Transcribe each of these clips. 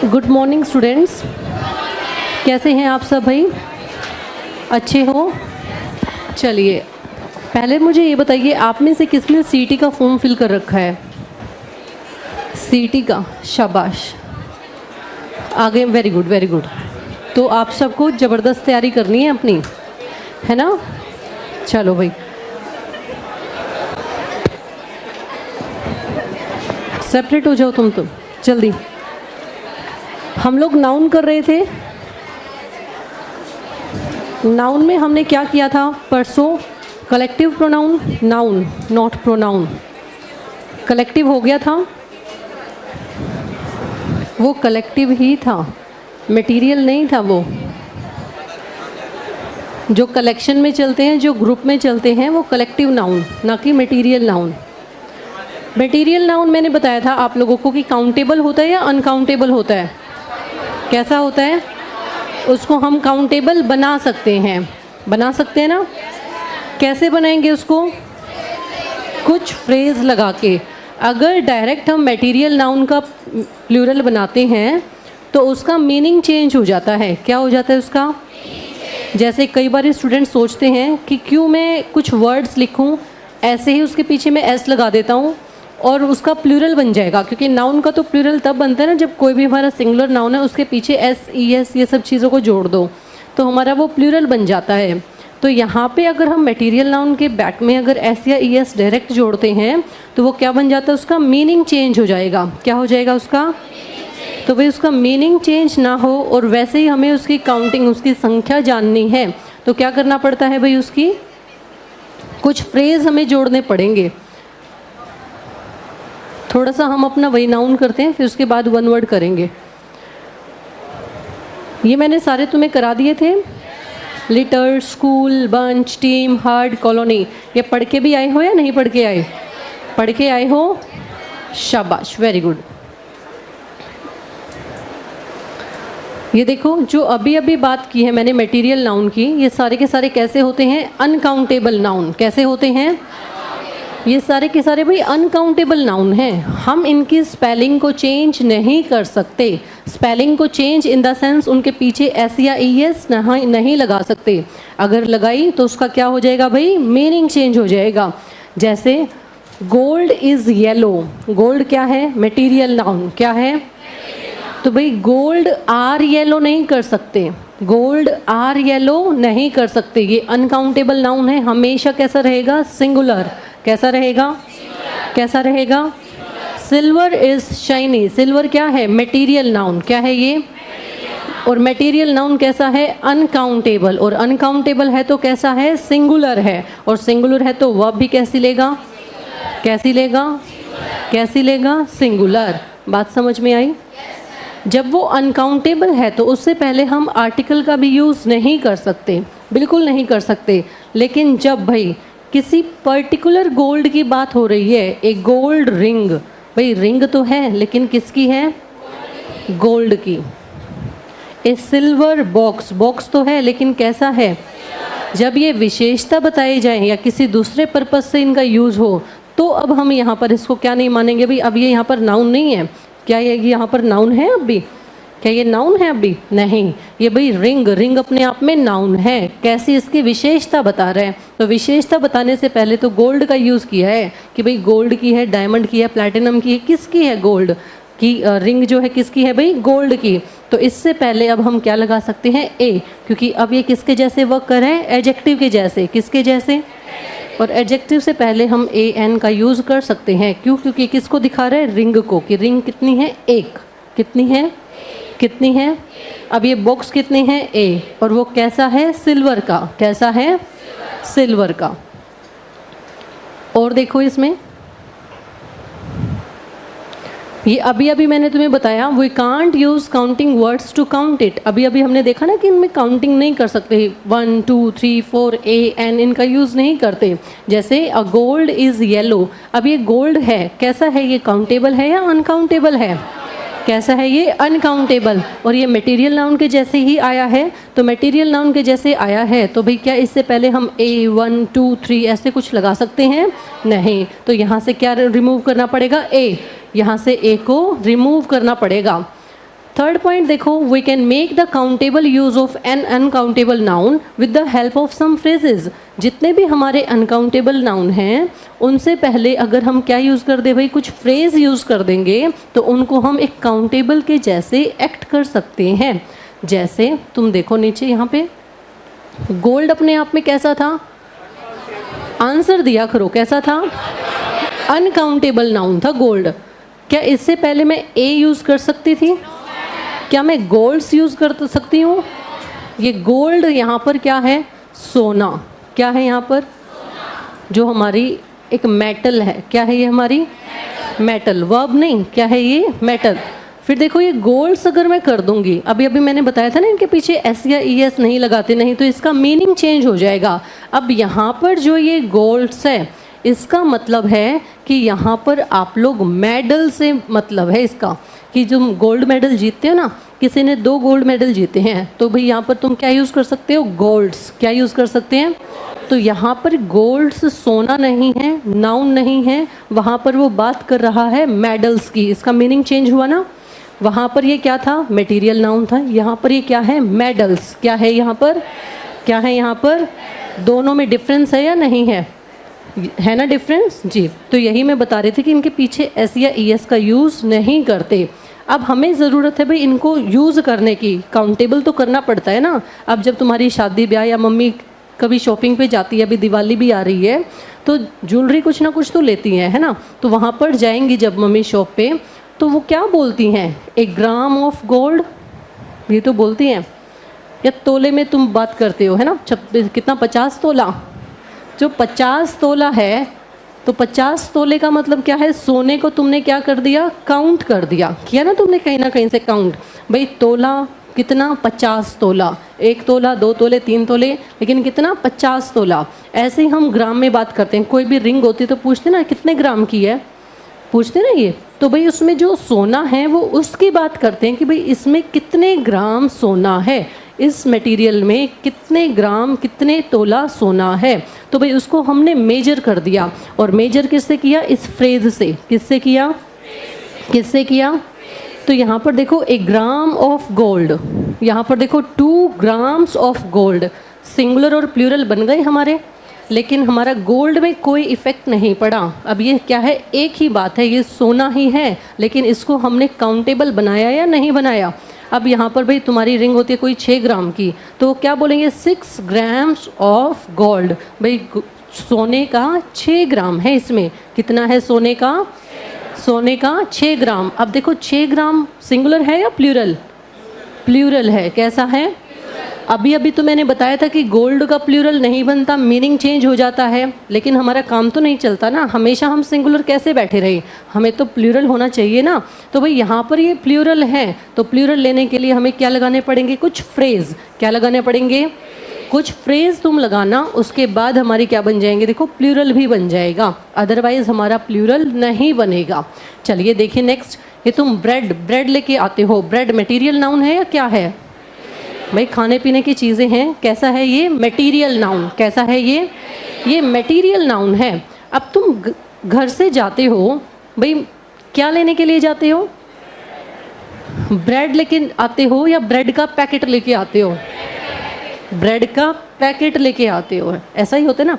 Good morning students, कैसे हैं आप सब भाई? अच्छे हो? चलिए पहले मुझे ये बताइए, आप में से किसने सीटी का फॉर्म फिल कर रखा है? सीटी का, शाबाश, आगे, वेरी गुड वेरी गुड। तो आप सबको ज़बरदस्त तैयारी करनी है अपनी, है ना? चलो भाई, सेपरेट हो जाओ तुम तो जल्दी। हम लोग नाउन कर रहे थे। नाउन में हमने क्या किया था परसों? Collective pronoun, noun not pronoun. Collective हो गया था, वो कलेक्टिव ही था, मटेरियल नहीं था। वो जो कलेक्शन में चलते हैं, जो ग्रुप में चलते हैं, वो कलेक्टिव नाउन, ना कि मटेरियल नाउन। मटेरियल नाउन मैंने बताया था आप लोगों को कि काउंटेबल होता है या अनकाउंटेबल होता है। कैसा होता है? उसको हम काउंटेबल बना सकते हैं, बना सकते हैं ना? कैसे बनाएंगे उसको? कुछ फ्रेज लगा के। अगर डायरेक्ट हम मटेरियल नाउन का प्लूरल बनाते हैं तो उसका मीनिंग चेंज हो जाता है। क्या हो जाता है उसका? जैसे कई बार स्टूडेंट सोचते हैं कि क्यों मैं कुछ वर्ड्स लिखूं, ऐसे ही उसके पीछे मैं एस लगा देता हूं और उसका प्लूरल बन जाएगा। क्योंकि नाउन का तो प्लूरल तब बनता है ना जब कोई भी हमारा सिंगुलर नाउन है उसके पीछे एस, ई एस, ये सब चीज़ों को जोड़ दो तो हमारा वो प्लूरल बन जाता है। तो यहाँ पे अगर हम मटेरियल नाउन के बैक में अगर एस या ई एस डायरेक्ट जोड़ते हैं तो वो क्या बन जाता है? उसका मीनिंग चेंज हो जाएगा। क्या हो जाएगा उसका? तो भाई उसका मीनिंग चेंज ना हो और वैसे ही हमें उसकी काउंटिंग, उसकी संख्या जाननी है तो क्या करना पड़ता है भाई? उसकी कुछ फ्रेज हमें जोड़ने पड़ेंगे। थोड़ा सा हम अपना वही नाउन करते हैं, फिर उसके बाद वन वर्ड करेंगे। ये मैंने सारे तुम्हें करा दिए थे। Litre, school, bunch, team, hard, colony, ये पढ़ के भी आए हो या नहीं पढ़ के आए? पढ़ के आए हो, शाबाश, वेरी गुड। ये देखो, जो अभी अभी बात की है मैंने मटेरियल नाउन की, ये सारे के सारे कैसे होते हैं? Uncountable noun. कैसे होते हैं? ये सारे के सारे भाई अनकाउंटेबल नाउन हैं। हम इनकी स्पेलिंग को चेंज नहीं कर सकते। स्पेलिंग को चेंज इन द सेंस उनके पीछे एस या ई एस नहीं लगा सकते। अगर लगाई तो उसका क्या हो जाएगा भाई? मीनिंग चेंज हो जाएगा। जैसे गोल्ड इज़ येलो, गोल्ड क्या है? Material noun. क्या है? तो भाई गोल्ड आर येलो नहीं कर सकते, गोल्ड आर येलो नहीं कर सकते। ये अनकाउंटेबल नाउन है। हमेशा कैसा रहेगा? सिंगुलर। कैसा रहेगा? कैसा रहेगा? सिल्वर इज शाइनी, सिल्वर क्या है? Material noun. क्या है ये? और मटेरियल नाउन कैसा है? अनकाउंटेबल। और अनकाउंटेबल है तो कैसा है? सिंगुलर है। और सिंगुलर है तो वर्ब भी कैसी लेगा? कैसी लेगा? कैसी लेगा? सिंगुलर। बात समझ में आई? जब वो अनकाउंटेबल है तो उससे पहले हम आर्टिकल का भी यूज़ नहीं कर सकते, बिल्कुल नहीं कर सकते। लेकिन जब भाई किसी पर्टिकुलर गोल्ड की बात हो रही है, एक गोल्ड रिंग, भाई रिंग तो है लेकिन किसकी है? गोल्ड की। ए सिल्वर बॉक्स, बॉक्स तो है लेकिन कैसा है? जब ये विशेषता बताई जाए या किसी दूसरे पर्पस से इनका यूज़ हो तो अब हम यहाँ पर इसको क्या नहीं मानेंगे भाई? अब ये यहाँ पर नाउन नहीं है। क्या ये यहाँ पर नाउन है अभी? क्या ये नाउन है अभी? नहीं, ये भाई रिंग, रिंग अपने आप में नाउन है। कैसी? इसकी विशेषता बता रहे हैं। तो विशेषता बताने से पहले तो गोल्ड का यूज़ किया है कि भाई गोल्ड की है, डायमंड की है, प्लैटिनम की है, किसकी है? गोल्ड की रिंग जो है किसकी है भाई? गोल्ड की। तो इससे पहले अब हम क्या लगा सकते हैं? ए, क्योंकि अब ये किसके जैसे वर्क कर रहे हैं? एडजेक्टिव के जैसे। किसके जैसे? और एडजेक्टिव से पहले हम ए एन का यूज़ कर सकते हैं। क्यों? क्योंकि किसको दिखा रहे हैं? रिंग को, कि रिंग कितनी है? एक। कितनी है? कितनी है? अब ये बॉक्स कितने हैं? ए। और वो कैसा है? सिल्वर का। कैसा है? सिल्वर का। और देखो इसमें ये अभी अभी मैंने तुम्हें बताया, we can't use counting words to count it. अभी अभी हमने देखा ना कि इनमें काउंटिंग नहीं कर सकते। 1 2 3 4 ए एन, इनका यूज़ नहीं करते। जैसे अ गोल्ड इज़ येलो, अब ये गोल्ड है, कैसा है? ये काउंटेबल है या अनकाउंटेबल है? कैसा है? ये अनकाउंटेबल। और ये मटेरियल नाउन के जैसे ही आया है। तो मटेरियल नाउन के जैसे आया है तो भाई क्या इससे पहले हम ए 1 2 3 ऐसे कुछ लगा सकते हैं? नहीं। तो यहाँ से क्या रिमूव करना पड़ेगा? ए। यहाँ से ए को रिमूव करना पड़ेगा। थर्ड पॉइंट देखो, we can make the countable use of an uncountable noun with the help of some phrases. जितने भी हमारे अनकाउंटेबल नाउन हैं उनसे पहले अगर हम क्या यूज़ कर दे भाई, कुछ फ्रेज यूज़ कर देंगे तो उनको हम एक काउंटेबल के जैसे एक्ट कर सकते हैं। जैसे तुम देखो नीचे यहाँ पे, गोल्ड अपने आप में कैसा था, आंसर दिया करो, कैसा था, अनकाउंटेबल नाउन था गोल्ड। क्या इससे पहले मैं ए यूज़ कर सकती थी? क्या मैं गोल्ड्स यूज़ कर सकती हूँ? ये गोल्ड यहाँ पर क्या है, सोना। क्या है यहाँ पर, जो हमारी एक मेटल है, क्या है ये हमारी मेटल, वर्ब नहीं, क्या है ये मेटल। फिर देखो ये गोल्ड्स अगर मैं कर दूंगी, अभी मैंने बताया था ना इनके पीछे एस या ई एस नहीं लगाते, नहीं तो इसका मीनिंग चेंज हो जाएगा। अब यहाँ पर जो ये गोल्ड्स है इसका मतलब है कि यहाँ पर आप लोग मेडल से मतलब है इसका, कि जो गोल्ड मेडल जीतते हो ना, किसी ने 2 गोल्ड मेडल जीते हैं तो भाई यहाँ पर तुम क्या यूज़ कर सकते हो, गोल्ड्स। क्या यूज़ कर सकते हैं? तो यहाँ पर गोल्ड्स सोना नहीं है, नाउन नहीं है, वहाँ पर वो बात कर रहा है मेडल्स की। इसका मीनिंग चेंज हुआ ना, वहाँ पर ये क्या था, मटेरियल नाउन था, यहाँ पर ये क्या है, मेडल्स। क्या है यहाँ पर, क्या है यहाँ पर, दोनों में डिफरेंस है या नहीं है, है ना डिफरेंस जी। तो यही मैं बता रही थी कि इनके पीछे एस या ई एस का यूज़ नहीं करते। अब हमें ज़रूरत है भाई इनको यूज़ करने की, काउंटेबल तो करना पड़ता है ना। अब जब तुम्हारी शादी ब्याह या मम्मी कभी शॉपिंग पे जाती है, अभी दिवाली भी आ रही है तो ज्वेलरी कुछ ना कुछ तो लेती हैं, है ना। तो वहाँ पर जाएंगी जब मम्मी शॉप पे तो वो क्या बोलती हैं, 1 ग्राम ऑफ गोल्ड, ये तो बोलती हैं। या तोले में तुम बात करते हो, है ना, कितना, 50 तोला। जो 50 तोला है तो 50 तोले का मतलब क्या है, सोने को तुमने क्या कर दिया, काउंट कर दिया, किया ना तुमने कहीं ना कहीं से काउंट। भाई तोला कितना, 50 तोला, 1 तोला, 2 तोले, 3 तोले, लेकिन कितना, 50 तोला। ऐसे ही हम ग्राम में बात करते हैं, कोई भी रिंग होती तो पूछते ना कितने ग्राम की है, पूछते ना ये, तो भाई उसमें जो सोना है वो उसकी बात करते हैं कि भाई इसमें कितने ग्राम सोना है, इस मटेरियल में कितने ग्राम, कितने तोला सोना है। तो भाई उसको हमने मेजर कर दिया, और मेजर किससे किया, इस फ्रेज से। किससे किया, किससे किया? तो यहाँ पर देखो 1 ग्राम ऑफ गोल्ड, यहाँ पर देखो 2 ग्राम्स ऑफ गोल्ड, सिंगुलर और प्लूरल बन गए हमारे, लेकिन हमारा गोल्ड में कोई इफ़ेक्ट नहीं पड़ा। अब ये क्या है, एक ही बात है, ये सोना ही है, लेकिन इसको हमने काउंटेबल बनाया या नहीं बनाया। अब यहाँ पर भाई तुम्हारी रिंग होती है कोई 6 ग्राम की, तो क्या बोलेंगे, 6 ग्राम्स ऑफ गोल्ड। भाई सोने का 6 ग्राम है, इसमें कितना है सोने का, सोने का 6 ग्राम। अब देखो 6 ग्राम सिंगुलर है या प्लूरल, प्लूरल है, कैसा है। अभी तो मैंने बताया था कि गोल्ड का प्लूरल नहीं बनता, मीनिंग चेंज हो जाता है, लेकिन हमारा काम तो नहीं चलता ना, हमेशा हम सिंगुलर कैसे बैठे रहे, हमें तो प्लूरल होना चाहिए ना। तो भाई यहाँ पर ये प्लूरल है, तो प्लूरल लेने के लिए हमें क्या लगाने पड़ेंगे, कुछ फ्रेज। क्या लगाने पड़ेंगे, कुछ फ्रेज तुम लगाना, उसके बाद हमारी क्या बन जाएंगे, देखो प्लूरल भी बन जाएगा, अदरवाइज हमारा प्लूरल नहीं बनेगा। चलिए देखिए नेक्स्ट, ये तुम ब्रेड लेके आते हो, ब्रेड मटेरियल नाउन है या क्या है भाई, खाने पीने की चीज़ें हैं, कैसा है ये, मटेरियल नाउन। कैसा है ये मटेरियल नाउन है। अब तुम घर से जाते हो भाई, क्या लेने के लिए जाते हो, ब्रेड लेके आते हो या ब्रेड का पैकेट लेके आते हो, ब्रेड का पैकेट लेके आते हो, ऐसा ही होता है ना।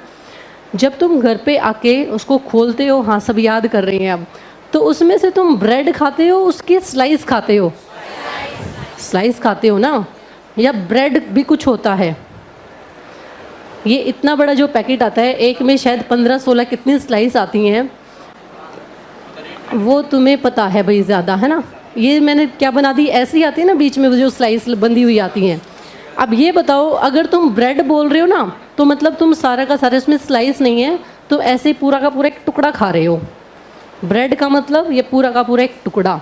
जब तुम घर पे आके उसको खोलते हो, हाँ सब याद कर रही हैं अब, तो उसमें से तुम ब्रेड खाते हो, उसकी स्लाइस खाते हो, स्लाइस खाते हो ना, या ब्रेड भी कुछ होता है। ये इतना बड़ा जो पैकेट आता है, एक में शायद 15-16 कितनी स्लाइस आती हैं, वो तुम्हें पता है भाई ज़्यादा, है ना। ये मैंने क्या बना दी, ऐसी आती है ना बीच में जो स्लाइस बंधी हुई आती हैं। अब ये बताओ, अगर तुम ब्रेड बोल रहे हो ना, तो मतलब तुम सारा का सारा, इसमें स्लाइस नहीं है, तो ऐसे पूरा का पूरा एक टुकड़ा खा रहे हो। ब्रेड का मतलब ये पूरा का पूरा एक टुकड़ा।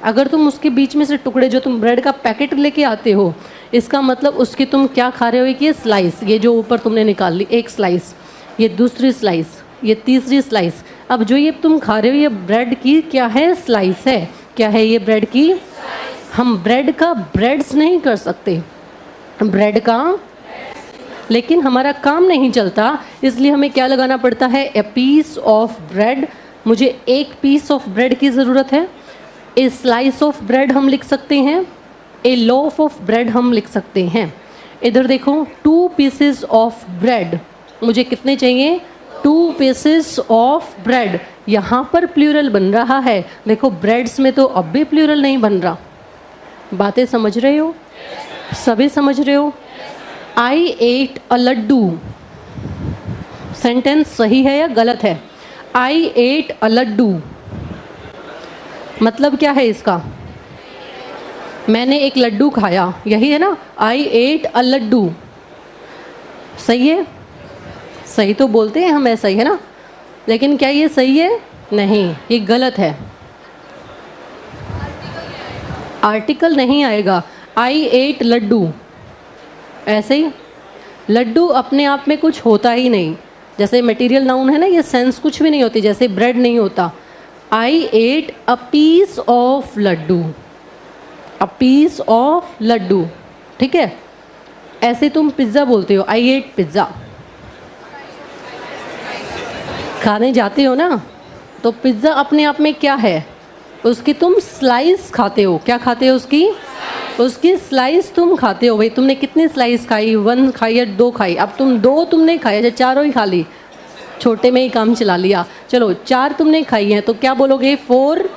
अगर तुम उसके बीच में से टुकड़े, जो तुम ब्रेड का पैकेट लेके आते हो, इसका मतलब उसकी तुम क्या खा रहे हो, कि ये स्लाइस, ये जो ऊपर तुमने निकाल ली एक स्लाइस, ये दूसरी स्लाइस, ये तीसरी स्लाइस। अब जो ये तुम खा रहे हो ये ब्रेड की क्या है, स्लाइस है। क्या है ये, ब्रेड की। हम ब्रेड का ब्रेड्स नहीं कर सकते, ब्रेड का, लेकिन हमारा काम नहीं चलता, इसलिए हमें क्या लगाना पड़ता है, ए पीस ऑफ ब्रेड। मुझे 1 पीस ऑफ ब्रेड की ज़रूरत है, ए स्लाइस ऑफ ब्रेड हम लिख सकते हैं। ए लोफ ऑफ ब्रेड हम लिख सकते हैं। इधर देखो 2 पीसेस ऑफ ब्रेड, मुझे कितने चाहिए 2 पीसेस ऑफ ब्रेड। यहाँ पर प्लूरल बन रहा है, देखो ब्रेड्स में तो अब भी प्लूरल नहीं बन रहा। बातें समझ रहे हो? सभी समझ रहे हो? आई एट अ लड्डू, सेंटेंस सही है या गलत है? आई एट अ लड्डू मतलब क्या है इसका? मैंने एक लड्डू खाया, यही है ना? आई एट अ लड्डू, सही है? सही तो बोलते हैं हम ऐसा ही, है ना? लेकिन क्या ये सही है? नहीं, ये गलत है। आर्टिकल नहीं आएगा। आई एट लड्डू, ऐसे ही लड्डू अपने आप में कुछ होता ही नहीं। जैसे मटेरियल नाउन है ना, ये सेंस कुछ भी नहीं होती, जैसे ब्रेड नहीं होता। I ate a piece of laddu, a piece of laddu, ठीक है? ऐसे तुम पिज्ज़ा बोलते हो, आई एट पिज्ज़ा। खाने जाते हो ना, तो पिज्ज़ा अपने आप में क्या है? उसकी तुम स्लाइस खाते हो। क्या खाते हो? उसकी स्लाइस तुम खाते हो। भाई तुमने कितनी स्लाइस खाई? 1 खाई या 2 खाई? अब तुम 2 तुमने खाई या 4 ही खा ली? छोटे में ही काम चला लिया। चलो 4 तुमने खाई हैं, तो क्या बोलोगे? 4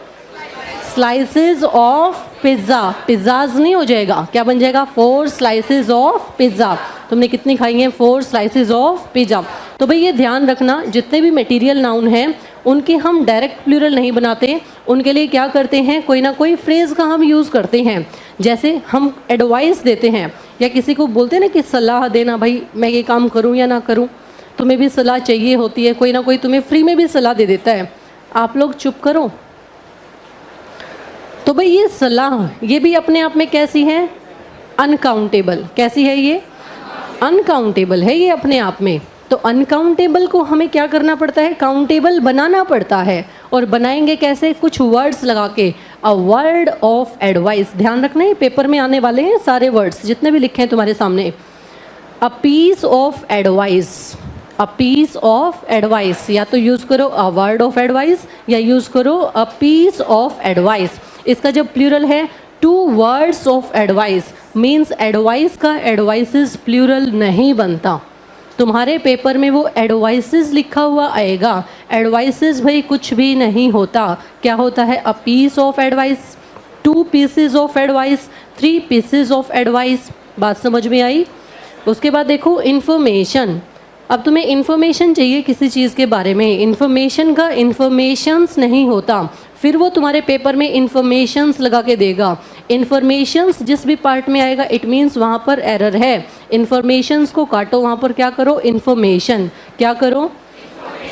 स्लाइसेस ऑफ पिज़्ज़ा। पिज़्ज़ाज नहीं हो जाएगा, क्या बन जाएगा? 4 स्लाइसेस ऑफ पिज़्ज़ा। तुमने कितनी खाई हैं? 4 स्लाइसेस ऑफ पिज़्ज़ा। तो भाई ये ध्यान रखना, जितने भी मटेरियल नाउन हैं उनके हम डायरेक्ट प्लूरल नहीं बनाते। उनके लिए क्या करते हैं? कोई ना कोई फ्रेज़ का हम यूज़ करते हैं। जैसे हम एडवाइस देते हैं या किसी को बोलते हैं ना कि सलाह देना, भाई मैं ये काम करूं या ना करूं, तुम्हें भी सलाह चाहिए होती है। कोई ना कोई तुम्हें फ्री में भी सलाह दे देता है, आप लोग चुप करो। तो भाई ये सलाह, ये भी अपने आप में कैसी है? अनकाउंटेबल। कैसी है ये? अनकाउंटेबल है ये अपने आप में। तो अनकाउंटेबल को हमें क्या करना पड़ता है? काउंटेबल बनाना पड़ता है। और बनाएंगे कैसे? कुछ वर्ड्स लगा के। अ वर्ड ऑफ एडवाइस, ध्यान रखना ये पेपर में आने वाले हैं सारे वर्ड्स जितने भी लिखे हैं तुम्हारे सामने। A piece of advice, a piece of advice, या तो यूज़ करो अ वर्ड ऑफ एडवाइस या यूज़ करो अ पीस ऑफ एडवाइस। इसका जब प्लूरल है 2 words of advice, means advice का एडवाइसेस प्लूरल नहीं बनता। तुम्हारे पेपर में वो एडवाइसेस लिखा हुआ आएगा। एडवाइसेस भाई कुछ भी नहीं होता। क्या होता है? A piece of advice, 2 pieces of advice, 3 pieces of advice. बात समझ में आई? उसके बाद देखो इन्फॉर्मेशन। अब तुम्हें इन्फॉर्मेशन चाहिए किसी चीज़ के बारे में, इन्फॉर्मेशन का इन्फॉर्मेशंस नहीं होता, फिर वो तुम्हारे पेपर में इन्फॉर्मेशंस लगा के देगा। इन्फॉर्मेशंस जिस भी पार्ट में आएगा इट मीन्स वहाँ पर एरर है। इन्फॉर्मेशंस को काटो, वहाँ पर क्या करो? इन्फॉर्मेशन। क्या करो?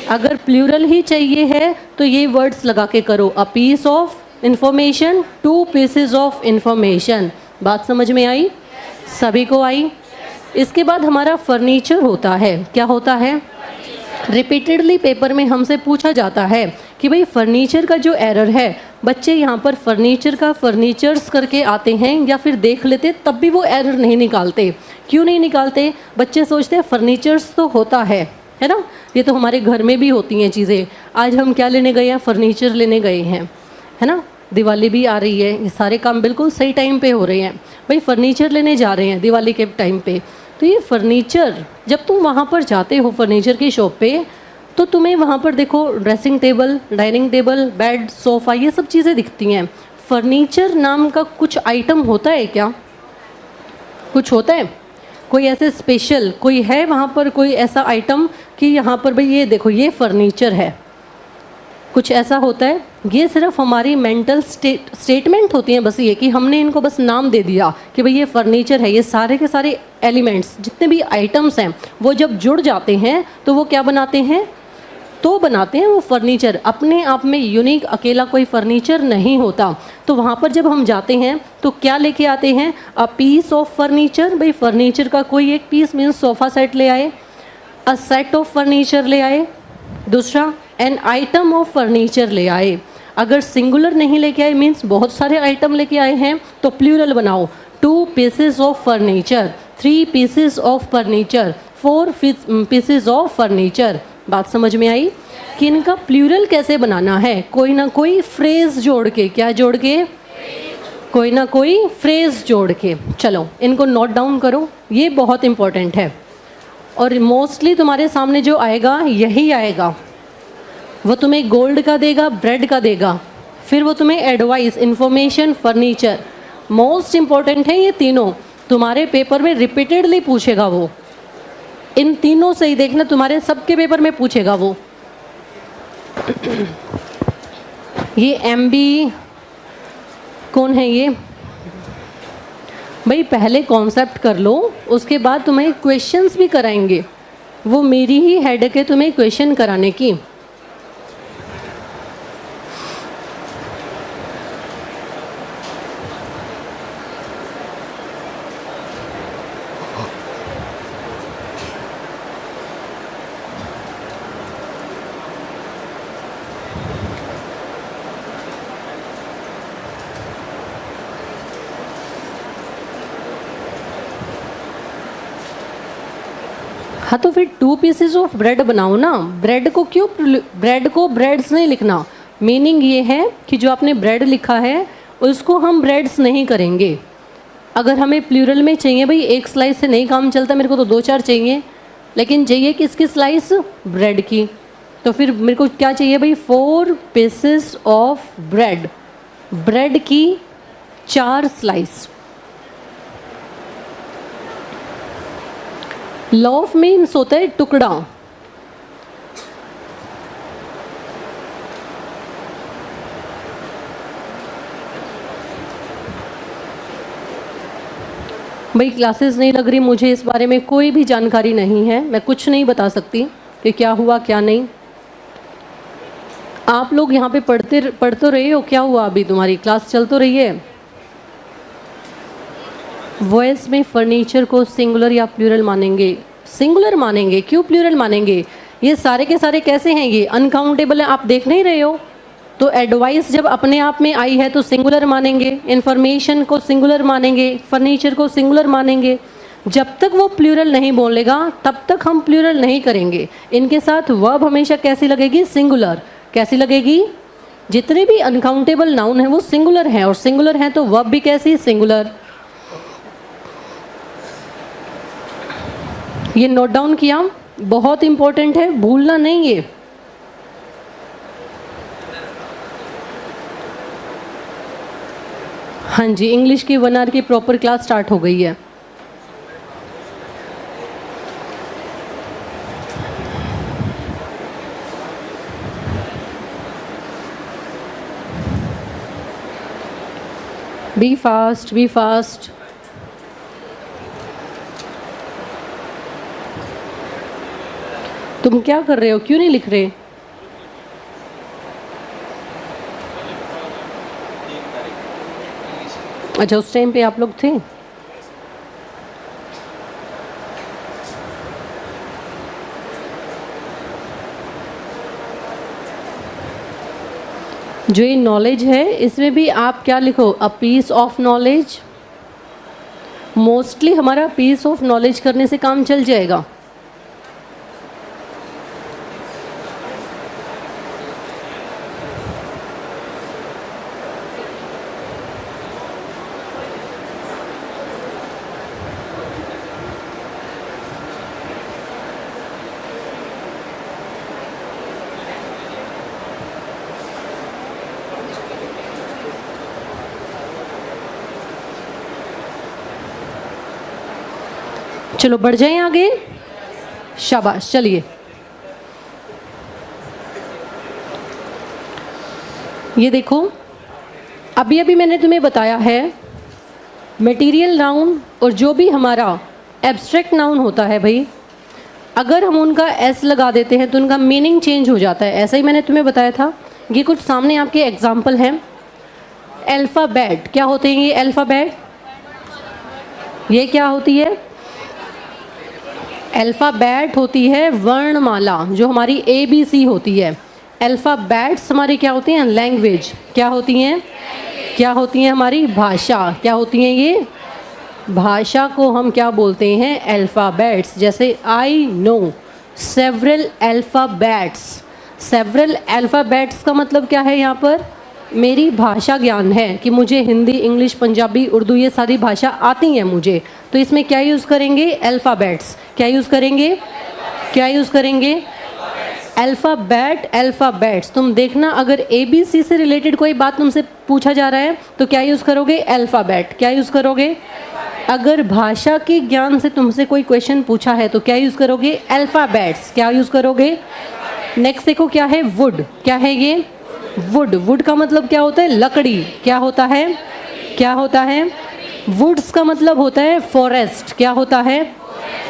अगर प्लूरल ही चाहिए है तो ये वर्ड्स लगा के करो। A piece of information, 2 pieces of information. बात समझ में आई? सभी को आई? इसके बाद हमारा फर्नीचर होता है। क्या होता है? रिपीटेडली पेपर में हमसे पूछा जाता है कि भाई फर्नीचर का जो एरर है, बच्चे यहाँ पर फर्नीचर का फर्नीचर्स करके आते हैं या फिर देख लेते तब भी वो एरर नहीं निकालते। क्यों नहीं निकालते? बच्चे सोचते हैं फर्नीचर्स तो होता है ना, ये तो हमारे घर में भी होती हैं चीज़ें। आज हम क्या लेने गए हैं? फर्नीचर लेने गए हैं, है ना? दिवाली भी आ रही है, ये सारे काम बिल्कुल सही टाइम पे हो रहे हैं। भाई फर्नीचर लेने जा रहे हैं दिवाली के टाइम पे, तो ये फर्नीचर जब तुम वहाँ पर जाते हो फर्नीचर की शॉप पे, तो तुम्हें वहाँ पर देखो dressing table, dining table, bed, sofa, ये सब चीज़ें दिखती हैं। फर्नीचर नाम का कुछ आइटम होता है क्या? कुछ होता है? कोई ऐसे स्पेशल कोई है वहाँ पर कोई ऐसा आइटम कि यहाँ पर भाई ये देखो ये फर्नीचर है, कुछ ऐसा होता है? ये सिर्फ हमारी मेंटल स्टेटमेंट होती हैं बस, ये कि हमने इनको बस नाम दे दिया कि भाई ये फर्नीचर है। ये सारे के सारे एलिमेंट्स जितने भी आइटम्स हैं वो जब जुड़ जाते हैं तो वो क्या बनाते हैं? तो बनाते हैं वो फर्नीचर। अपने आप में यूनिक अकेला कोई फर्नीचर नहीं होता। तो वहाँ पर जब हम जाते हैं तो क्या लेके आते हैं? A piece of furniture. भाई फर्नीचर का कोई एक पीस मीन्स सोफ़ा सेट ले आए, अ सेट ऑफ फर्नीचर ले आए, दूसरा एन आइटम ऑफ फर्नीचर ले आए। अगर सिंगुलर नहीं लेके आए मीन्स बहुत सारे आइटम लेके आए हैं तो प्लूरल बनाओ। 2 pieces of furniture, 3 pieces of furniture, 4 pieces of furniture. बात समझ में आई कि इनका प्लूरल कैसे बनाना है? कोई ना कोई फ्रेज जोड़ के। क्या जोड़ के? कोई ना कोई फ्रेज जोड़ के। चलो इनको नोट डाउन करो, ये बहुत इंपॉर्टेंट है और मोस्टली तुम्हारे सामने जो आएगा यही आएगा। वो तुम्हें गोल्ड का देगा, ब्रेड का देगा, फिर वो तुम्हें advice, information, furniture, most important है ये तीनों। तुम्हारे पेपर में रिपीटेडली पूछेगा वो, इन तीनों से ही देखना, तुम्हारे सबके पेपर में पूछेगा वो। ये MB कौन है ये भाई? पहले कॉन्सेप्ट कर लो, उसके बाद तुम्हें क्वेश्चंस भी कराएंगे। वो मेरी ही हेडेक है तुम्हें क्वेश्चन कराने की। हाँ तो फिर 2 पीसेस ऑफ ब्रेड बनाओ ना। ब्रेड को क्यों, ब्रेड को ब्रेड्स नहीं लिखना। मीनिंग ये है कि जो आपने ब्रेड लिखा है उसको हम ब्रेड्स नहीं करेंगे। अगर हमें प्लूरल में चाहिए भाई, एक स्लाइस से नहीं काम चलता, मेरे को तो 2-4 चाहिए, लेकिन चाहिए किसकी स्लाइस? ब्रेड की। तो फिर मेरे को क्या चाहिए भाई? 4 पीसेस ऑफ ब्रेड, ब्रेड की 4 स्लाइस। लॉफ मीन्स होता है टुकड़ा। भाई क्लासेस नहीं लग रही, मुझे इस बारे में कोई भी जानकारी नहीं है, मैं कुछ नहीं बता सकती कि क्या हुआ क्या नहीं। आप लोग यहाँ पे पढ़ तो रहे हो, क्या हुआ अभी तुम्हारी क्लास चल तो रही है। वॉइस में फर्नीचर को सिंगुलर या प्लूरल मानेंगे? सिंगुलर मानेंगे। क्यों प्लूरल मानेंगे? ये सारे के सारे कैसे हैं? ये अनकाउंटेबल है, आप देख नहीं रहे हो। तो एडवाइस जब अपने आप में आई है तो सिंगुलर मानेंगे, इन्फॉर्मेशन को सिंगुलर मानेंगे, फर्नीचर को सिंगुलर मानेंगे। जब तक वो प्लूरल नहीं बोलेगा तब तक हम प्लूरल नहीं करेंगे। इनके साथ वर्ब हमेशा कैसी लगेगी? सिंगुलर। कैसी लगेगी? जितने भी अनकाउंटेबल नाउन है वो सिंगुलर हैं, और सिंगुलर हैं तो वर्ब भी कैसी? सिंगुलर। ये नोट डाउन किया, बहुत इंपॉर्टेंट है, भूलना नहीं ये। हाँ जी, इंग्लिश की 1 आवर की प्रॉपर क्लास स्टार्ट हो गई है। Be fast, be fast. तुम क्या कर रहे हो? क्यों नहीं लिख रहे? अच्छा, उस टाइम पे आप लोग थे। जो ये नॉलेज है इसमें भी आप क्या लिखो? A piece of knowledge. Mostly हमारा पीस ऑफ नॉलेज करने से काम चल जाएगा। चलो बढ़ जाएं आगे, शाबाश। चलिए ये देखो, अभी अभी मैंने तुम्हें बताया है मटेरियल नाउन और जो भी हमारा एब्स्ट्रैक्ट नाउन होता है भाई, अगर हम उनका एस लगा देते हैं तो उनका मीनिंग चेंज हो जाता है। ऐसा ही मैंने तुम्हें बताया था। ये कुछ सामने आपके एग्जाम्पल हैं। अल्फ़ाबेट क्या होते हैं? ये अल्फ़ाबेट, ये क्या होती है? अल्फ़ाबेट होती है वर्णमाला, जो हमारी ABC होती है। अल्फ़ाबेट्स हमारी क्या होती हैं? लैंग्वेज। क्या होती हैं? क्या होती हैं? हमारी भाषा। क्या होती हैं? ये भाषा को हम क्या बोलते हैं? अल्फ़ाबेट्स। जैसे I know several alphabets. Several alphabets का मतलब क्या है यहाँ पर? मेरी भाषा ज्ञान है कि मुझे हिंदी, इंग्लिश, पंजाबी, उर्दू ये सारी भाषा आती हैं मुझे, तो इसमें क्या यूज़ करेंगे? अल्फ़ाबेट्स। क्या यूज़ करेंगे? क्या यूज़ करेंगे? Alphabet, alphabets. तुम देखना, अगर ABC से रिलेटेड कोई बात तुमसे पूछा जा रहा है तो क्या यूज़ करोगे? अल्फ़ाबेट। क्या यूज़ करोगे? अगर भाषा के ज्ञान से तुमसे कोई क्वेश्चन पूछा है तो क्या यूज़ करोगे? अल्फ़ाबेट्स। क्या यूज़ करोगे? नेक्स्ट देखो क्या है? वुड। क्या है ये? वुड। वुड का मतलब क्या होता है? लकड़ी। क्या होता है? क्या होता है? वुड्स का मतलब होता है फॉरेस्ट। क्या होता है?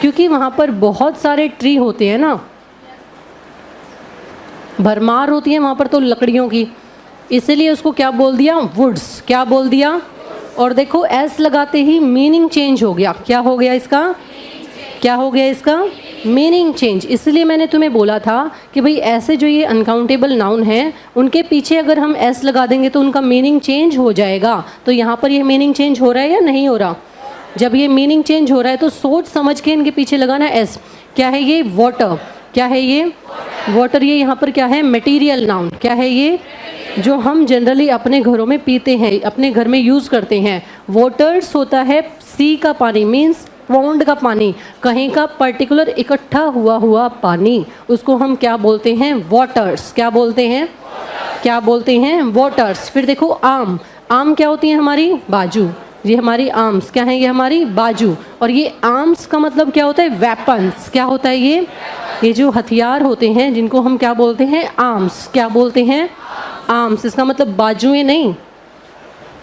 क्योंकि वहाँ पर बहुत सारे ट्री होते हैं ना, भरमार होती है वहाँ पर तो लकड़ियों की, इसीलिए उसको क्या बोल दिया? वुड्स। क्या बोल दिया? और देखो एस लगाते ही मीनिंग चेंज हो गया। क्या हो गया इसका? क्या हो गया इसका? Meaning change. इसलिए मैंने तुम्हें बोला था कि भाई ऐसे जो ये अनकाउंटेबल नाउन हैं उनके पीछे अगर हम एस लगा देंगे तो उनका मीनिंग चेंज हो जाएगा। तो यहाँ पर ये मीनिंग चेंज हो रहा है या नहीं हो रहा? जब ये मीनिंग चेंज हो रहा है तो सोच समझ के इनके पीछे लगाना एस। क्या है ये? वाटर। क्या है ये? वाटर। ये यहाँ पर क्या है? Material noun. क्या है ये? जो हम जनरली अपने घरों में पीते हैं, अपने घर में यूज़ करते हैं। वाटर्स होता है सी का पानी, मीन्स पौंड का पानी, कहीं का पर्टिकुलर इकट्ठा हुआ पानी, उसको हम क्या बोलते हैं? वाटर्स। क्या बोलते हैं? क्या बोलते हैं? वाटर्स। फिर देखो आम। आम क्या होती है? हमारी बाजू। ये हमारी आर्म्स। क्या है? ये हमारी बाजू। और ये आर्म्स का मतलब क्या होता है? वेपन्स। क्या होता है ये? ये जो हथियार होते हैं जिनको हम क्या बोलते हैं? आर्म्स। क्या बोलते हैं? आर्म्स। इसका मतलब बाजुएं नहीं,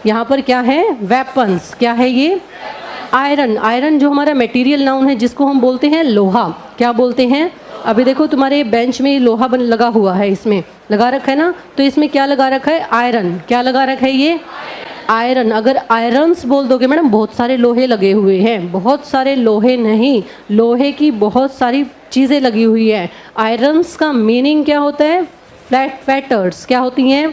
यहाँ पर क्या है? वेपन्स। क्या है ये? आयरन। आयरन जो हमारा मटेरियल नाउन है जिसको हम बोलते हैं लोहा। क्या बोलते हैं? अभी देखो तुम्हारे बेंच में लोहा लगा हुआ है, इसमें लगा रखा है ना, तो इसमें क्या लगा रखा है? आयरन। क्या लगा रखा है? ये आयरन। अगर आयरन्स बोल दोगे मैडम बहुत सारे लोहे लगे हुए हैं, बहुत सारे लोहे नहीं, लोहे की बहुत सारी चीज़ें लगी हुई है। आयरन्स का मीनिंग क्या होता है? फैटर्स। क्या होती हैं?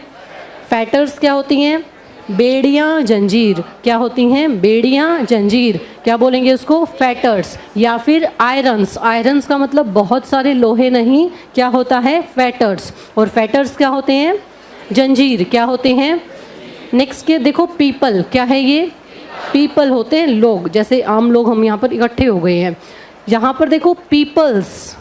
फैटर्स क्या होती हैं? बेड़ियाँ, जंजीर। क्या होती हैं? बेड़ियाँ, जंजीर। क्या बोलेंगे उसको? फैटर्स। या फिर आयरन्स। आयरन्स का मतलब बहुत सारे लोहे नहीं, क्या होता है? फैटर्स। और फैटर्स क्या होते हैं? जंजीर। क्या होते हैं? नेक्स्ट के देखो पीपल। क्या है ये? पीपल होते हैं लोग, जैसे आम लोग हम यहाँ पर इकट्ठे हो गए हैं। यहाँ पर देखो पीपल्स।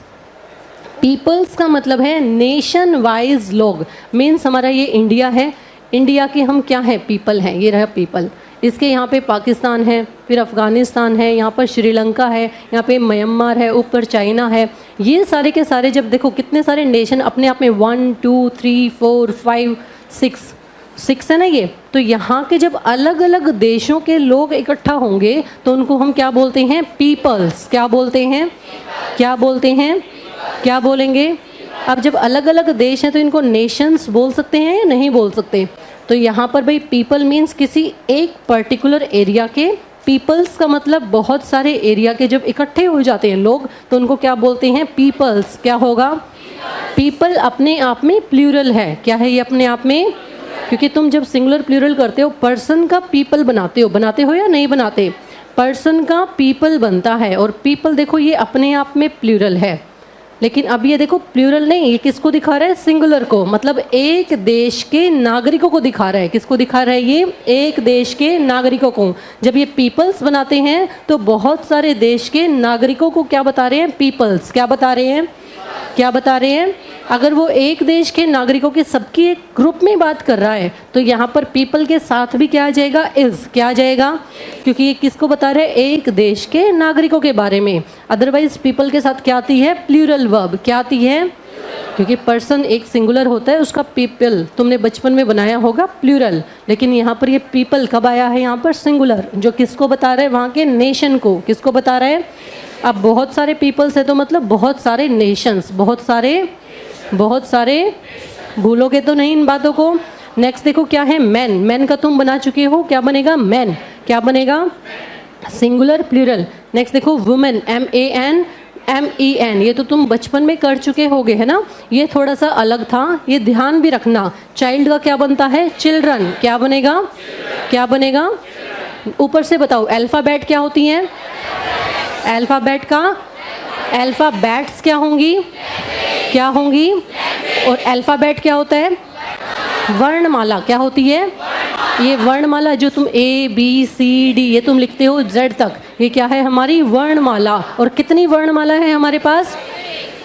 पीपल्स का मतलब है नेशन वाइज लोग, मीन्स हमारा ये इंडिया है, इंडिया के हम क्या है? पीपल हैं। ये रहा पीपल। इसके यहाँ पे पाकिस्तान है, फिर अफ़गानिस्तान है, यहाँ पर श्रीलंका है, यहाँ पे म्यांमार है, ऊपर चाइना है। ये सारे के सारे जब देखो कितने सारे नेशन अपने आप में 1 2 3 4 5 6 है ना ये, तो यहाँ के जब अलग अलग देशों के लोग इकट्ठा होंगे तो उनको हम क्या बोलते हैं? पीपल्स। क्या बोलते हैं? क्या बोलते हैं? क्या बोलेंगे? अब जब अलग अलग देश हैं तो इनको नेशंस बोल सकते हैं या नहीं बोल सकते? तो यहाँ पर भाई पीपल मीन्स किसी एक पर्टिकुलर एरिया के, पीपल्स का मतलब बहुत सारे एरिया के जब इकट्ठे हो जाते हैं लोग तो उनको क्या बोलते हैं? पीपल्स। क्या होगा? पीपल अपने आप में प्लूरल है। क्या है ये अपने आप में? क्योंकि तुम जब सिंगुलर प्लूरल करते हो पर्सन का पीपल बनाते हो या नहीं बनाते? पर्सन का पीपल बनता है, और पीपल देखो ये अपने आप में प्लूरल है। लेकिन अब ये देखो प्लूरल नहीं, ये किसको दिखा रहा है? सिंगुलर को, मतलब एक देश के नागरिकों को दिखा रहा है। किसको दिखा रहा है? ये एक देश के नागरिकों को। जब ये पीपल्स बनाते हैं तो बहुत सारे देश के नागरिकों को क्या बता रहे हैं? पीपल्स। क्या बता रहे हैं? क्या बता रहे हैं? अगर वो एक देश के नागरिकों के सबकी एक ग्रुप में बात कर रहा है तो यहाँ पर पीपल के साथ भी क्या आ जाएगा? इज। क्या आ जाएगा? क्योंकि ये किसको बता रहे हैं? एक देश के नागरिकों के बारे में। अदरवाइज पीपल के साथ क्या आती है? Plural verb. क्या आती है? क्योंकि पर्सन एक सिंगुलर होता है, उसका पीपल तुमने बचपन में बनाया होगा प्लूरल, लेकिन यहाँ पर ये पीपल कब आया है? यहाँ पर सिंगुलर, जो किसको बता रहा है? वहाँ के नेशन को। किसको बता रहा है? अब बहुत सारे पीपल्स है तो मतलब बहुत सारे नेशंस, बहुत सारे भूलोगे तो नहीं इन बातों को। नेक्स्ट देखो क्या है? मैन। मैन का तुम बना चुके हो, क्या बनेगा? मैन। क्या बनेगा? Singular plural. नेक्स्ट देखो वुमेन। MEN। ये तो तुम बचपन में कर चुके होगे है ना, ये थोड़ा सा अलग था, ये ध्यान भी रखना। चाइल्ड का क्या बनता है? चिल्ड्रन। क्या बनेगा? क्या बनेगा? ऊपर से बताओ अल्फ़ाबेट क्या होती हैं? अल्फ़ाबेट का अल्फ़ाबेट्स क्या होंगी? क्या होंगी? और अल्फ़ाबेट क्या होता है? वर्णमाला क्या होती है? ये वर्णमाला जो तुम ABCD ये तुम लिखते हो Z तक, ये क्या है? हमारी वर्णमाला। और कितनी वर्णमाला है हमारे पास?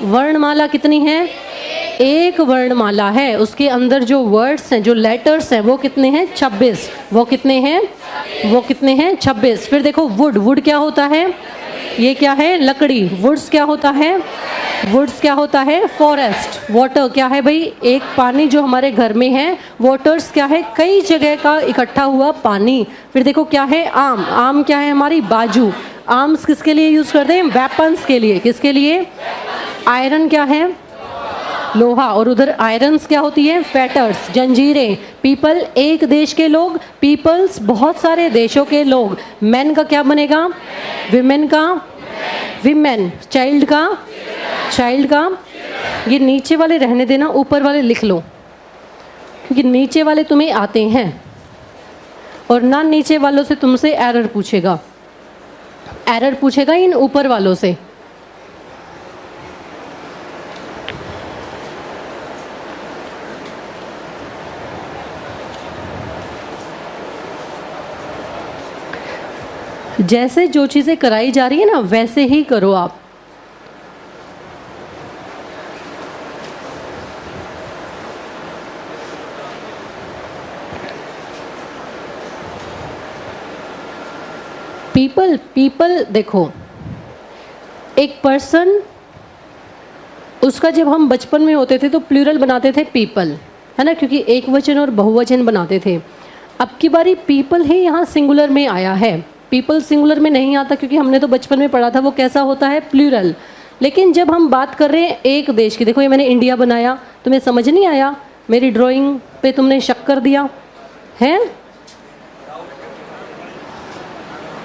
वर्णमाला कितनी है? एक वर्णमाला है, उसके अंदर जो वर्ड्स हैं, जो लेटर्स हैं, वो कितने हैं? 26। वो कितने हैं? वो कितने हैं? 26। फिर देखो वुड, वुड क्या होता है? ये क्या है? लकड़ी। वुड्स क्या होता है? वुड्स क्या होता है? फॉरेस्ट। वाटर क्या है भाई? एक पानी जो हमारे घर में है। वाटर्स क्या है? कई जगह का इकट्ठा हुआ पानी। फिर देखो क्या है? आम। आम क्या है? हमारी बाजू। आर्म्स किसके लिए यूज करते हैं? वेपन्स के लिए। किसके लिए? आयरन क्या है? लोहा। और उधर आयरन्स क्या होती है? फेटर्स, जंजीरें। पीपल एक देश के लोग, पीपल्स बहुत सारे देशों के लोग। मैन का क्या बनेगा? विमेन का विमेन। चाइल्ड का चाइल्ड का। ये नीचे वाले रहने देना, ऊपर वाले लिख लो, क्योंकि नीचे वाले तुम्हें आते हैं और ना नीचे वालों से तुमसे एरर पूछेगा। एरर पूछेगा इन ऊपर वालों से। जैसे जो चीज़ें कराई जा रही है ना, वैसे ही करो आप। पीपल, पीपल देखो, एक पर्सन, उसका जब हम बचपन में होते थे तो प्लूरल बनाते थे पीपल, है ना, क्योंकि एक वचन और बहुवचन बनाते थे। अब की बारी पीपल ही यहाँ सिंगुलर में आया है। पीपल सिंगुलर में नहीं आता, क्योंकि हमने तो बचपन में पढ़ा था वो कैसा होता है? प्लूरल। लेकिन जब हम बात कर रहे हैं एक देश की, देखो ये मैंने इंडिया बनाया, तुम्हें समझ नहीं आया? मेरी ड्राइंग पे तुमने शक कर दिया है?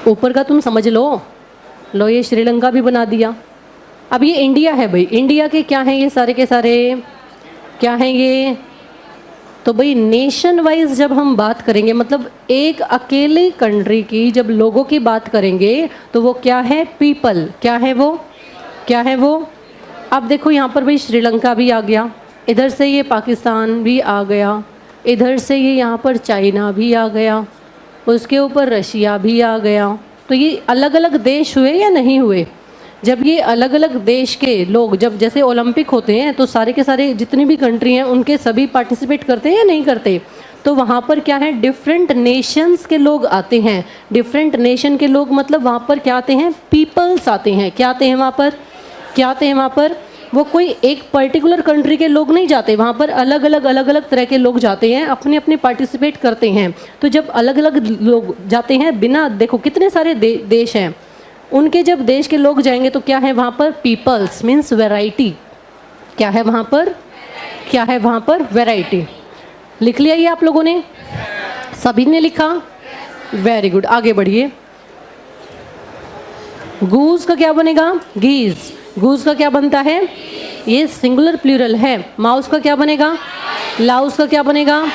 ऊपर का तुम समझ लो। लो ये श्रीलंका भी बना दिया। अब ये इंडिया है भाई, इंडिया के क्या हैं ये सारे के सारे? क्या हैं ये? तो भाई नेशन वाइज जब हम बात करेंगे, मतलब एक अकेले कंट्री की जब लोगों की बात करेंगे, तो वो क्या है? पीपल। क्या है वो? क्या है वो? अब देखो यहाँ पर भाई श्रीलंका भी आ गया, इधर से ये पाकिस्तान भी आ गया, इधर से ये यहाँ पर चाइना भी आ गया, उसके ऊपर रशिया भी आ गया। तो ये अलग अलग देश हुए या नहीं हुए? जब ये अलग अलग देश के लोग, जब जैसे ओलंपिक होते हैं तो सारे के सारे जितनी भी कंट्री हैं उनके सभी पार्टिसिपेट करते हैं या नहीं करते? तो वहाँ पर क्या है? डिफरेंट नेशंस के लोग आते हैं। डिफरेंट नेशन के लोग मतलब वहाँ पर क्या आते हैं? पीपल्स आते हैं। क्या आते हैं वहाँ पर? क्या आते हैं वहाँ पर? वो कोई एक पर्टिकुलर कंट्री के लोग नहीं जाते, वहाँ पर अलग अलग तरह के लोग जाते हैं, अपने अपने पार्टिसिपेट करते हैं। तो जब अलग अलग लोग जाते हैं, बिना देखो कितने सारे देश हैं, उनके जब देश के लोग जाएंगे तो क्या है वहाँ पर? Peoples means variety. क्या है वहाँ पर? क्या है वहाँ पर? वैरायटी। लिख लिया ये आप लोगों ने? सभी ने लिखा? Very good. आगे बढ़िए। गूज का क्या बनेगा? गीज। गूज का क्या बनता है? ये सिंगुलर प्लूरल है। माउस का क्या बनेगा? लाउस का क्या बनेगा?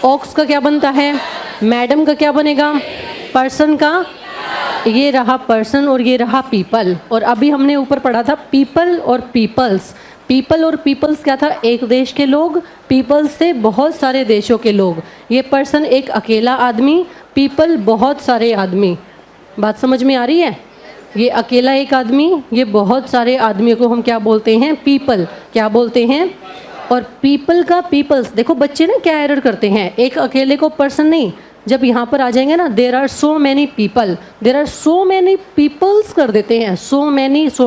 ऑक्स का क्या बनता है? मैडम का क्या बनेगा? पर्सन का, ये रहा पर्सन और ये रहा पीपल। और अभी हमने ऊपर पढ़ा था पीपल और पीपल्स। पीपल और पीपल्स क्या था? एक देश के लोग, पीपल्स से बहुत सारे देशों के लोग। ये पर्सन एक अकेला आदमी, पीपल बहुत सारे आदमी। बात समझ में आ रही है? ये अकेला एक आदमी, ये बहुत सारे आदमियों को हम क्या बोलते हैं? पीपल। क्या बोलते हैं? और पीपल का पीपल्स, देखो बच्चे ना क्या एरर करते हैं, एक अकेले को पर्सन नहीं, जब यहाँ पर आ जाएंगे ना, there are so many people, there are so many peoples कर देते हैं। सो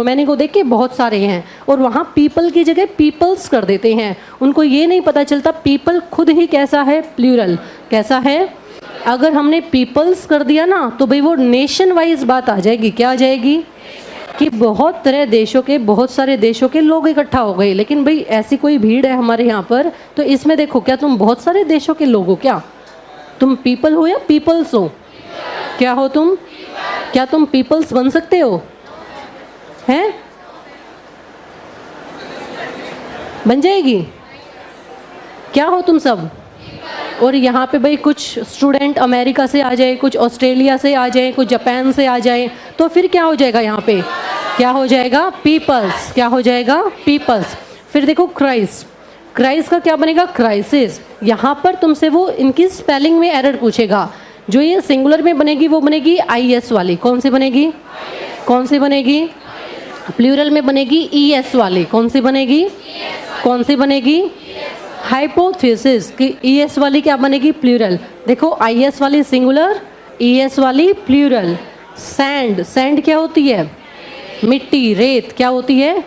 मैनी को देख के बहुत सारे हैं, और वहाँ पीपल की जगह पीपल्स कर देते हैं। उनको ये नहीं पता चलता पीपल खुद ही कैसा है? प्लूरल। कैसा है? अगर हमने पीपल्स कर दिया ना, तो भाई वो नेशन वाइज बात आ जाएगी। क्या आ जाएगी? कि बहुत तरह देशों के, बहुत सारे देशों के लोग इकट्ठा हो गए। लेकिन भाई ऐसी कोई भीड़ है हमारे यहाँ पर, तो इसमें देखो क्या तुम बहुत सारे देशों के लोग हो? क्या तुम पीपल हो या पीपल्स हो? क्या हो तुम? क्या तुम पीपल्स बन सकते हो? हैं? बन जाएगी? क्या हो तुम सब? और यहाँ पे भाई कुछ स्टूडेंट अमेरिका से आ जाए, कुछ ऑस्ट्रेलिया से आ जाए, कुछ जापान से आ जाए, तो फिर क्या हो जाएगा यहाँ पे? क्या हो जाएगा? पीपल्स। क्या हो जाएगा? पीपल्स। फिर देखो क्राइस्ट। क्राइस का क्या बनेगा? क्राइसिस। यहाँ पर तुमसे वो इनकी स्पेलिंग में एरर पूछेगा। जो ये सिंगुलर में बनेगी वो बनेगी IS वाली। कौन सी बनेगी? कौन सी बनेगी? प्लूरल में बनेगी ES वाली। कौन सी बनेगी? कौन सी बनेगी? हाइपोथेसिस की ES वाली क्या बनेगी? प्लूरल। देखो IS वाली सिंगुलर, ES वाली प्लूरल। सैंड, सैंड क्या होती है? मिट्टी, रेत क्या होती है?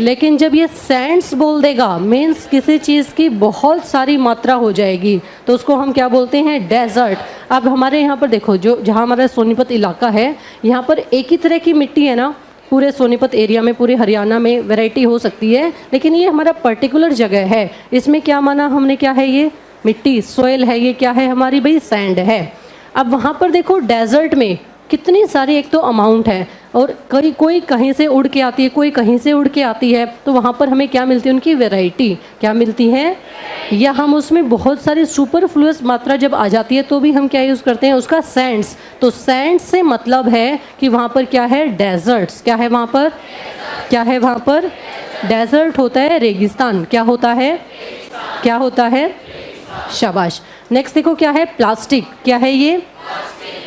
लेकिन जब ये सैंड्स बोल देगा मीन्स किसी चीज़ की बहुत सारी मात्रा हो जाएगी, तो उसको हम क्या बोलते हैं? डेजर्ट। अब हमारे यहाँ पर देखो, जो जहाँ हमारा सोनीपत इलाका है, यहाँ पर एक ही तरह की मिट्टी है ना। पूरे सोनीपत एरिया में, पूरे हरियाणा में वैरायटी हो सकती है, लेकिन ये हमारा पर्टिकुलर जगह है। इसमें क्या माना हमने? क्या है ये? मिट्टी, सोयल है। ये क्या है हमारी भाई? सैंड है। अब वहाँ पर देखो डेजर्ट में कितनी सारी एक तो अमाउंट है, और कोई कहीं से उड़ के आती है, कोई कहीं से उड़ के आती है, तो वहाँ पर हमें क्या मिलती है? उनकी वैरायटी क्या मिलती है? या हम उसमें बहुत सारी सुपरफ्लुअस मात्रा जब आ जाती है तो भी हम क्या यूज़ करते हैं? उसका सैंड्स। तो सैंड्स से मतलब है कि वहाँ पर क्या है? डेजर्ट्स। क्या है वहाँ पर? क्या है वहाँ पर? डेजर्ट होता है, रेगिस्तान। क्या होता है? क्या होता है? शाबाश। नेक्स्ट देखो क्या है? प्लास्टिक। क्या है ये?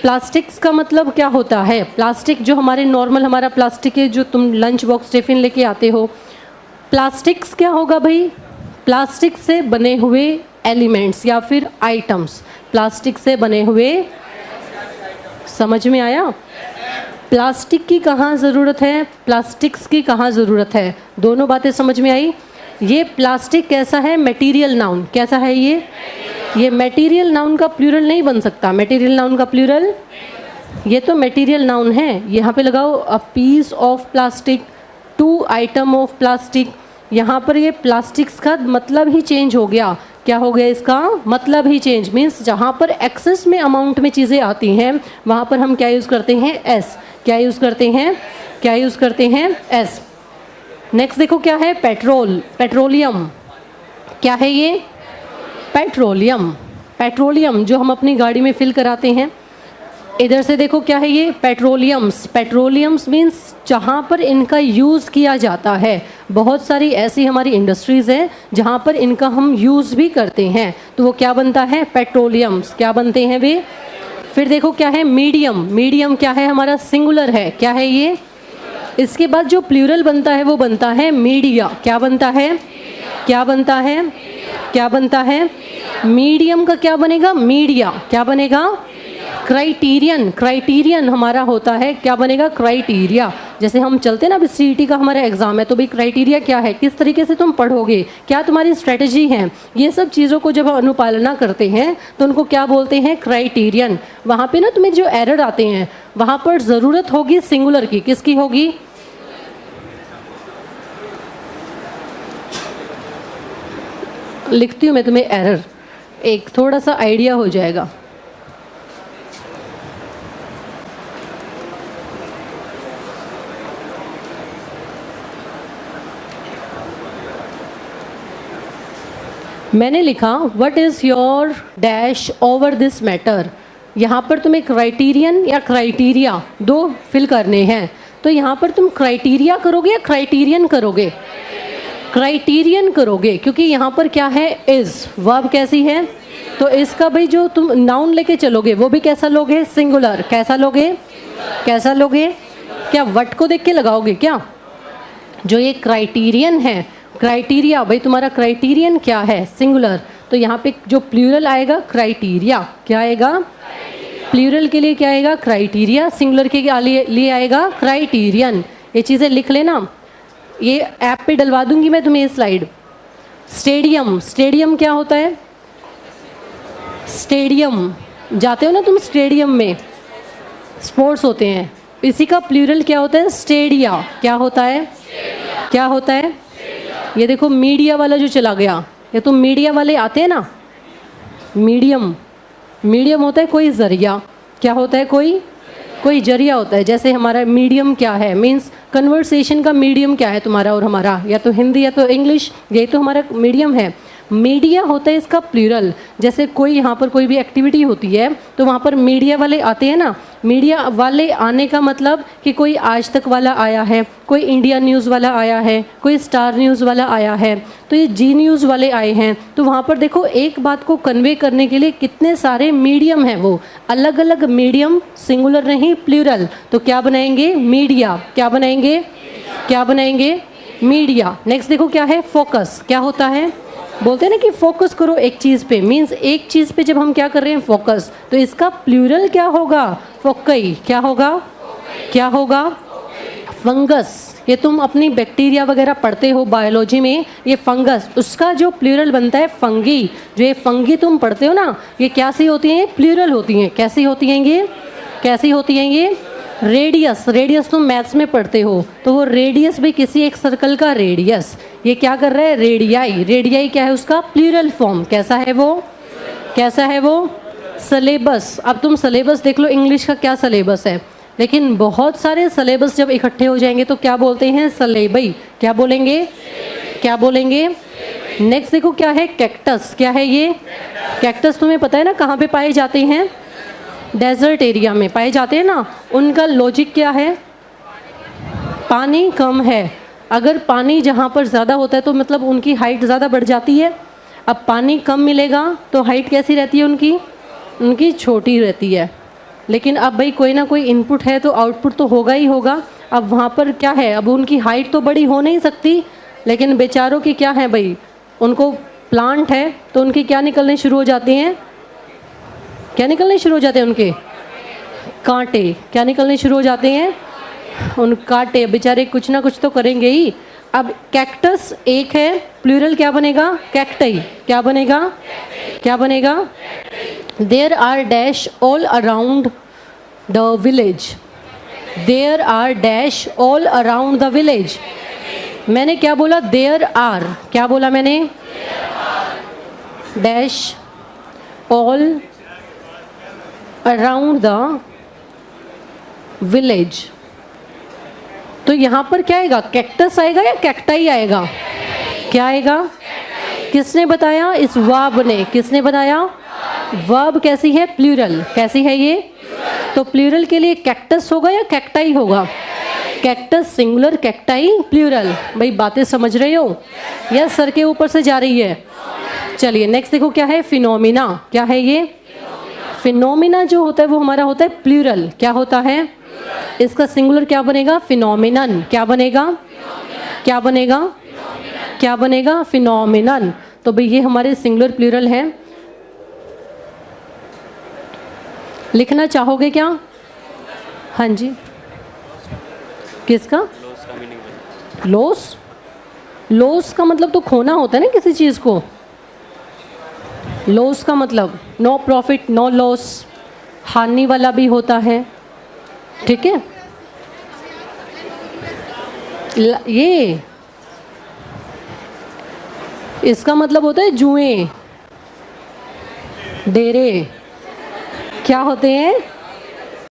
प्लास्टिक्स का मतलब क्या होता है? प्लास्टिक जो हमारे नॉर्मल हमारा प्लास्टिक है, जो तुम लंच बॉक्स टिफिन लेके आते हो, प्लास्टिक्स क्या होगा भाई? प्लास्टिक से बने हुए एलिमेंट्स या फिर आइटम्स। प्लास्टिक से बने हुए, समझ में आया? प्लास्टिक की कहाँ ज़रूरत है, प्लास्टिक्स की कहाँ ज़रूरत है? दोनों बातें समझ में आई? ये प्लास्टिक कैसा है? Material noun. कैसा है ये मटेरियल नाउन का प्लूरल नहीं बन सकता। मटेरियल नाउन का प्लूरल, ये तो मटेरियल नाउन है। यहाँ पे लगाओ a piece of plastic, 2 item of plastic. यहाँ पर ये प्लास्टिक्स का मतलब ही चेंज हो गया। क्या हो गया? इसका मतलब ही चेंज। मीन्स जहाँ पर एक्सेस में अमाउंट में चीज़ें आती हैं वहाँ पर हम क्या यूज़ करते हैं? एस। क्या यूज़ करते हैं? क्या यूज़ करते हैं? एस। नेक्स्ट देखो क्या है? Petrol, petroleum. क्या है ये? पेट्रोलियम। पेट्रोलियम जो हम अपनी गाड़ी में फिल कराते हैं। इधर से देखो क्या है ये? पेट्रोलियम्स। पेट्रोलियम्स मीन्स जहाँ पर इनका यूज़ किया जाता है। बहुत सारी ऐसी हमारी इंडस्ट्रीज़ हैं जहाँ पर इनका हम यूज़ भी करते हैं, तो वो क्या बनता है? पेट्रोलियम्स। क्या बनते हैं वे? फिर देखो क्या है? मीडियम। मीडियम क्या है? हमारा सिंगुलर है। क्या है ये? इसके बाद जो प्लूरल बनता है वो बनता है मीडिया। क्या बनता है? क्या बनता है? क्या बनता है? मीडियम का क्या बनेगा? मीडिया। क्या बनेगा? क्राइटेरियन। क्राइटेरियन हमारा होता है, क्या बनेगा? क्राइटेरिया। जैसे हम चलते हैं ना, अभी CET का हमारा एग्जाम है, तो भाई क्राइटेरिया क्या है? किस तरीके से तुम पढ़ोगे, क्या तुम्हारी स्ट्रेटजी है, ये सब चीज़ों को जब हम अनुपालना करते हैं तो उनको क्या बोलते हैं? क्राइटेरियन। वहाँ पे ना तुम्हें जो एरर आते हैं वहाँ पर ज़रूरत होगी सिंगुलर की। किसकी होगी? लिखती हूँ मैं तुम्हें एरर, एक थोड़ा सा आइडिया हो जाएगा। मैंने लिखा what is your dash over this matter. यहाँ पर तुम्हें क्राइटेरियन या क्राइटेरिया दो फिल करने हैं, तो यहाँ पर तुम क्राइटेरिया करोगे या क्राइटेरियन करोगे? क्राइटेरियन करोगे, क्योंकि यहाँ पर क्या है? इज़। वर्ब कैसी है? तो इसका भाई जो तुम नाउन लेके चलोगे वो भी कैसा लोगे? सिंगुलर। कैसा लोगे? कैसा लोगे? क्या वट को देख के लगाओगे क्या? जो ये क्राइटेरियन है, क्राइटेरिया, भाई तुम्हारा क्राइटेरियन क्या है? सिंगुलर। तो यहाँ पे जो प्लूरल आएगा क्राइटेरिया। क्या आएगा? प्लूरल के लिए क्या आएगा? क्राइटेरिया। सिंगुलर के लिए आएगा क्राइटेरियन। ये चीज़ें लिख लेना, ये ऐप पे डलवा दूंगी मैं तुम्हें ये स्लाइड। स्टेडियम। स्टेडियम क्या होता है? स्टेडियम जाते हो ना तुम, स्टेडियम में स्पोर्ट्स होते हैं, इसी का प्लूरल क्या होता है? स्टेडिया। क्या होता है? क्या होता है? ये देखो मीडिया वाला जो चला गया, ये तो मीडिया वाले आते हैं ना। मीडियम, मीडियम होता है कोई जरिया। क्या होता है? कोई जरिया होता है। जैसे हमारा मीडियम क्या है? मीन्स कन्वर्सेशन का मीडियम क्या है तुम्हारा और हमारा? या तो हिंदी या तो इंग्लिश, यही तो हमारा मीडियम है। मीडिया होता है इसका प्लूरल। जैसे कोई यहाँ पर कोई भी एक्टिविटी होती है तो वहाँ पर मीडिया वाले आते हैं ना, मीडिया वाले आने का मतलब कि कोई आज तक वाला आया है, कोई इंडिया न्यूज़ वाला आया है, कोई स्टार न्यूज़ वाला आया है, तो ये जी न्यूज़ वाले आए हैं। तो वहाँ पर देखो एक बात को कन्वे करने के लिए कितने सारे मीडियम हैं, वो अलग अलग मीडियम, सिंगुलर नहीं प्लूरल। तो क्या बनाएंगे? मीडिया। क्या बनाएंगे? क्या बनाएंगे? मीडिया। नेक्स्ट देखो क्या है? फोकस। क्या होता है? बोलते हैं ना कि फोकस करो एक चीज़ पे, मीन्स एक चीज़ पे जब हम क्या कर रहे हैं? फोकस। तो इसका प्लूरल क्या होगा? फोकई। क्या होगा? क्या होगा? फंगस। ये तुम अपनी बैक्टीरिया वगैरह पढ़ते हो बायोलॉजी में, ये फंगस, उसका जो प्लूरल बनता है फंगी। जो ये फंगी तुम पढ़ते हो ना, ये कैसी होती हैं? प्लूरल होती हैं। कैसी होती हैं ये? कैसी होती हैं ये? रेडियस। रेडियस तुम मैथ्स में पढ़ते हो, तो वो रेडियस भी किसी एक सर्कल का रेडियस। ये क्या कर रहा है? रेडियाई। रेडियाई क्या है? उसका प्लूरल फॉर्म। कैसा है वो? कैसा है वो? सिलेबस। अब तुम सिलेबस देख लो, इंग्लिश का क्या सिलेबस है, लेकिन बहुत सारे सिलेबस जब इकट्ठे हो जाएंगे तो क्या बोलते हैं? सलेबई। क्या बोलेंगे? क्या बोलेंगे? नेक्स्ट देखो क्या है? कैक्टस। क्या है ये? कैक्टस तुम्हें पता है ना कहाँ पे पाए जाते हैं? डेजर्ट एरिया में पाए जाते हैं ना। उनका लॉजिक क्या है? पानी कम है, अगर पानी जहाँ पर ज़्यादा होता है तो मतलब उनकी हाइट ज़्यादा बढ़ जाती है। अब पानी कम मिलेगा तो हाइट कैसी रहती है उनकी? उनकी छोटी रहती है। लेकिन अब भाई कोई ना कोई इनपुट है तो आउटपुट तो होगा ही होगा। अब वहाँ पर क्या है? अब उनकी हाइट तो बड़ी हो नहीं सकती, लेकिन बेचारों की क्या है भाई, उनको प्लांट है तो उनकी क्या निकलने शुरू हो जाते हैं? क्या निकलने शुरू हो जाते हैं? उनके कांटे। क्या निकलने शुरू हो जाते हैं? उन कांटे। बेचारे कुछ ना कुछ तो करेंगे ही। अब कैक्टस एक है, प्लूरल क्या बनेगा? कैक्टई। क्या बनेगा? क्या बनेगा? There are dash all around the village. There are dash all around the village. मैंने क्या बोला? There are. क्या बोला मैंने? Dash all around the village. तो यहाँ पर क्या आएगा? कैक्टस आएगा या कैक्टाई आएगा? क्या आएगा? किसने बताया? इस वर्ब ने। किसने बताया? वर्ब कैसी है? प्लूरल। कैसी है ये? तो प्लूरल के लिए कैक्टस होगा या कैक्टाई होगा? Cactus singular, cacti plural. भाई बातें समझ रहे हो? यस, सर के ऊपर से जा रही है। चलिए नेक्स्ट देखो क्या है? फिनोमिना। क्या है ये? फिनोमिना जो होता है वो हमारा होता है प्लूरल। क्या होता है? इसका सिंगुलर क्या बनेगा? फिनोमिनन। क्या बनेगा? क्या बनेगा? क्या बनेगा? फिनोमिनन। तो भाई ये हमारे सिंगुलर प्लूरल है। लिखना चाहोगे क्या? हाँ जी। किसका? लॉस। लॉस का मतलब तो खोना होता है ना किसी चीज़ को। लॉस का मतलब नो प्रॉफिट नो लॉस, हानि वाला भी होता है। ठीक है, ये इसका मतलब होता है जुए, डेरे। क्या होते हैं?